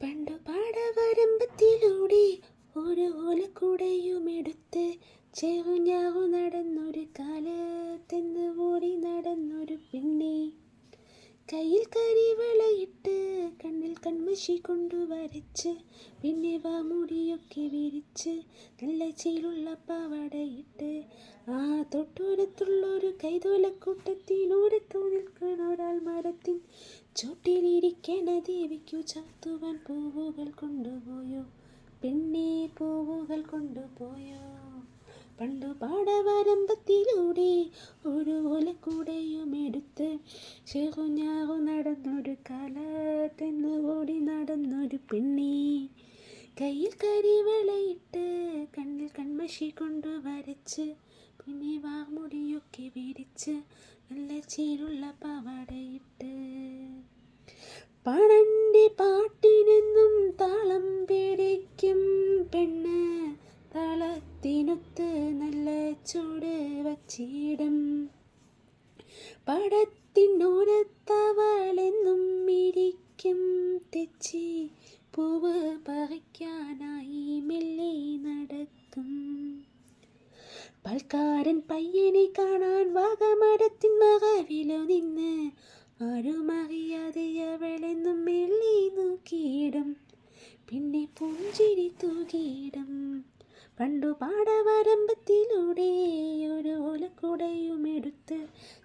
പണ്ടു പാടവരമ്പത്തിലൂടെ ഒരു ഓലക്കുടയുമെടുത്ത് ചെറുഞ്ഞാവു നടന്നൊരു കാലത്തെന്ന് ഓടി നടന്നൊരു പെണ്ണെ. കയ്യിൽ കരിവളയിട്ട് കണ്ണിൽ കൺമഷി കൊണ്ടു വരച്ച് പിന്നെ വാമുടിയൊക്കെ വിരിച്ച് നല്ല ചേലുള്ള പാവാടയിട്ട് ആ തൊട്ടോരത്തുള്ളൊരു കൈതോലക്കൂട്ടത്തിനോരത്തു നിൽക്കണ ഒരാൾ മരത്തിൻ ചോട്ടിലിരിക്കണ ദേവിക്കു ചാത്തുവാൻ പൂവുകൾ കൊണ്ടുപോയോ പെണ്ണെ, പൂവുകൾ കൊണ്ടുപോയോ. പണ്ടു പാടവരമ്പത്തിലൂടെ ഒരു ഓലക്കൂടയുമെടുത്ത് ചെറുഞ്ഞാറു നടന്നൊരു കാലത്തെന്ന് ഓടി നടന്നൊരു പെണ്ണെ. കയ്യിൽ കരിവളയിട്ട് കണ്ണിൽ കൺമഷി കൊണ്ടു വരച്ച് പിന്നെ വാർമുടിയൊക്കെ വിരിച്ച് നല്ല ചേലുള്ള പാവാടയിട്ട് പണന്റെ പാട്ടിനെന്നും താളം പിടിക്കും പെണ്ണ്, താളത്തിനൊത്ത് നല്ല ചൂട് വച്ചിടും. പടത്തിനോരത്തവളെന്നും ഇരിക്കും തെച്ചി പൂവ് പറിക്കാനായി മെല്ലെ നടക്കും. പാൽക്കാരൻ പയ്യനെ കാണാൻ വാഗമരത്തിൻ മറവിലു നിന്ന് ആരുമറിയാതെ അവളെന്നും മെല്ലെ നോക്കിയിടും, പിന്നെ പുഞ്ചിരി തൂകിയിടും. പണ്ടു പാടവരമ്പത്തിലൂടെ ഒരു ഓലക്കുടയുമെടുത്ത്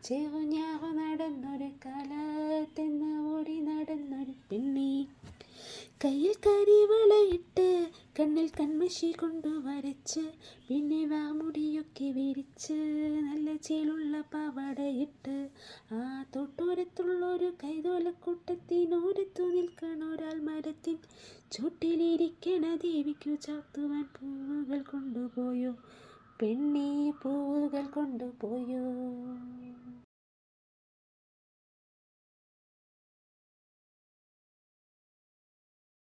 ചെറുഞ്ഞാറു നടന്നൊരു കാലത്തെന്ന് ഓടി നടന്നൊരു പെണ്ണെ. കയ്യിൽ കരിവളയിട്ട് കണ്ണിൽ കൺമഷി കൊണ്ടു വരച്ച് പിന്നെ വാമുടിയൊക്കെ വിരിച്ച് നല്ല ചേലുള്ള പാവാടയിട്ട് ആ തൊട്ടോരത്തുള്ളൊരു കൈതോലക്കൂട്ടത്തിനോരത്തു നിൽക്കണ ഒരാൾ മരത്തിൻ ചുട്ടിലിരിക്കണ ദേവിക്കു ചാർത്തുവാൻ പൂവുകൾ കൊണ്ടുപോയോ പെണ്ണെ, പൂവുകൾ കൊണ്ടുപോയോ.